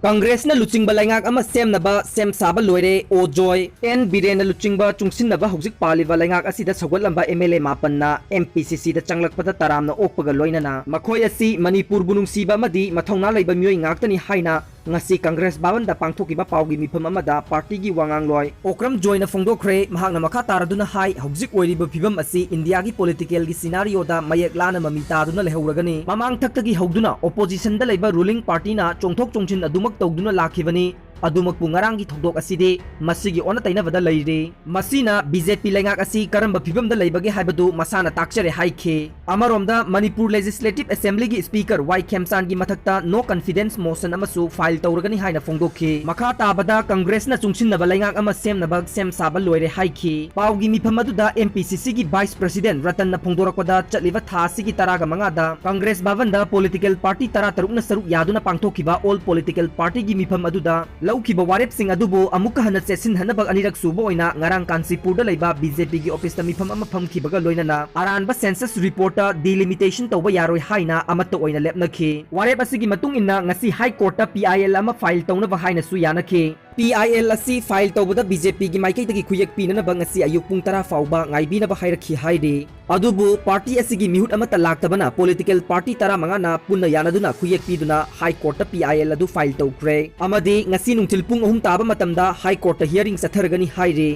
कांग्रेस न लुचिंगबा लेंगाक अमा सेमनबा सेम साबा लोइरे O.Joy एन बिरेन लुचिंगबा चुंगसिनबा हौजिक पालिबा लेंगाक असिदा सगोलंबा MLA मापन्ना MPCC दा चंगलकपदा तरामना ओकपगा लोइनना मखोय असि मणिपुर बुनुंगसीबा मदि मथौना लैबा मियोय ngaktani haina ngasi कांग्रेस बावन दा पांगथोकिबा पावगी मिफम अमदा पार्टी की वांगांगलोय ओक्रम जोयना फोंगदोखरे महांगना मखा तारदुना हाई हौजिक ओइरिबा फिबम असि इंडिया की पॉलिटिकल की सिनारियो दा मयक लाना ममितादुना लेहौरगनी ममांग थक्तगी हौदुना ओपोजिशन दा लेबा रूलिंग पार्टी ना चोंगथोक चोंगचिन अदुमक तौदुना लाखिबनी अदुमकपु ngaranggi thokdok aside masigi ona tainabada leire masina BJP लेंगाक असि करंबा फिबमदा लेबगे हाइबदु मसाना ताकचरे हाइखे अमरोमदा मणिपुर लेजिस्लेटिव असेंबली की स्पीकर वाई खेमसान की मथक्ता नो कॉन्फिडेंस मोशन अमसु फाइल तौरगनी हाइना फोंगदोखे मखा ताबदा कांग्रेस ना चुंगसिनबा लेंगाक अमा सेमनबा सेम साबा लोइरे हाइखे पावगी मिफम अदुदा MPCC की वाइस प्रेसिडेंट रतन ना फोंगदोरकपदा चटलिबा थासी की तरागा मंगादा कांग्रेस बावनदा पॉलिटिकल पार्टी तरा तरुकना सरुक यादुना पांगथोखिबा ऑल पॉलिटिकल पार्टी की मिफम अदुदा लौखिबा वारेप सिंह अदुबो अमुका हन चेसिन हनबग अनिरक सुबो ओइना ngarang कांसीपुरदा लेबा BJP की ऑफिस ता मिफम अमा फमखिबगा लोइनना अरानबा सेंसस रिपोर्ट डिलिमिटेशन तौबा यारोय हाइना अमत्त ओइना लेपनखि वारेप असिगी मतुंग इन्ना ngasi हाई कोर्ट PIL अमा फाइल तौनबा हाइना सु यानखि PIL असि फाइल तौबदा BJP की माइकैदगी खुयक पिननबा ngasi अयुक पुंग तरा फाउबा ngaibinaba हाइरखि हाइदे अदुबु पार्टी असिगी मिहुट अमता लाक्तबना पॉलिटिकल पार्टी तरा मंगाना पुन्ना यानदुना खुयक पिदुना हाई कोर्ट PIL अदु फाइल तौख्रे अमदि ngasi नुंथिल पुंग अहुम ताबा मतमदा हाई कोर्ट हियरिंग सथरगनी हाइरे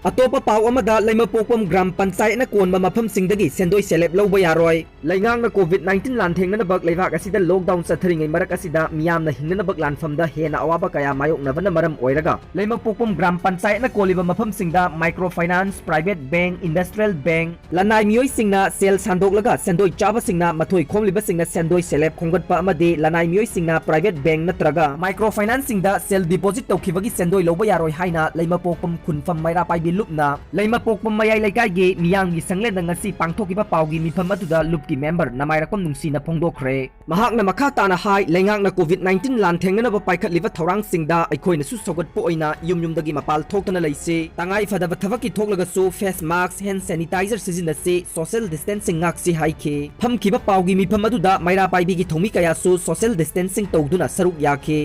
अतोपा पाव अमदा लैमपोकम ग्राम पंचायत न कोनबा मफम सिंगदगी सेंदोय सेलेब लौबा यारोय लैंगांग न कोविड-19 लानथेंगन बक लेवाक असिदा लॉकडाउन सथरिंगै मरक असिदा मियामना हिंगन बक लानफमदा हेना अवाबा कया मायोकनबन मरम ओइरगा लैमपोकम ग्राम पंचायत न कोलिबा मफम सिंगदा micro finance private bank industrial bank लनाय मियोय सिंगना सेल सांदोकलगा सेंदोय चाबा सिंगना मथोय खोमलिबा सिंगना सेंदोय सेलेब खोंगतपा अमदे लनाय मियोय सिंगना प्राइवेट बैंक नत्रगा माइक्रो फाइनेंस सिंगदा सेल डिपॉजिट तौखिबगी सेंदोय लौबा यारोय हाइना लैमपोकम खुनफम मैरा पाइबी लुपना लैमपोकम मयाय लेकाइगे मियांगी संगलेन ngasi पांगथोकिबा पावगी मिफम अदुदा लुपकी मेंबर नमायरकम नुंसीना फोंगदोखरे महाकना मखा ताना हाई लैंगांगना कोविड-19 लानथेंगनबा पाइखतलिबा थौरांग सिंगदा अखोइनसु सौगतपो ओइना युमयुमदगी मपाल थोक्तना लैसे तंगाई फदबा थबकी थोक्लगसु फेस मास्क हैंड सैनिटाइजर सिजिनसे सोशल डिस्टेंसिंग ngakse हाइखे फमखिबा पावगी मिफम अदुदा मैरा पाइबीगी थौमी कयासु सोशल डिस्टेंसिंग तौदुना सरुक याखे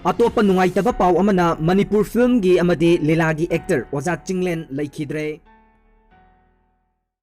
अतोप नुंगाइतबा पाव अमना मणिपुर फिल्म की अमदे लीला की एक्टर ओजा चिंगलेन लेखिद्रे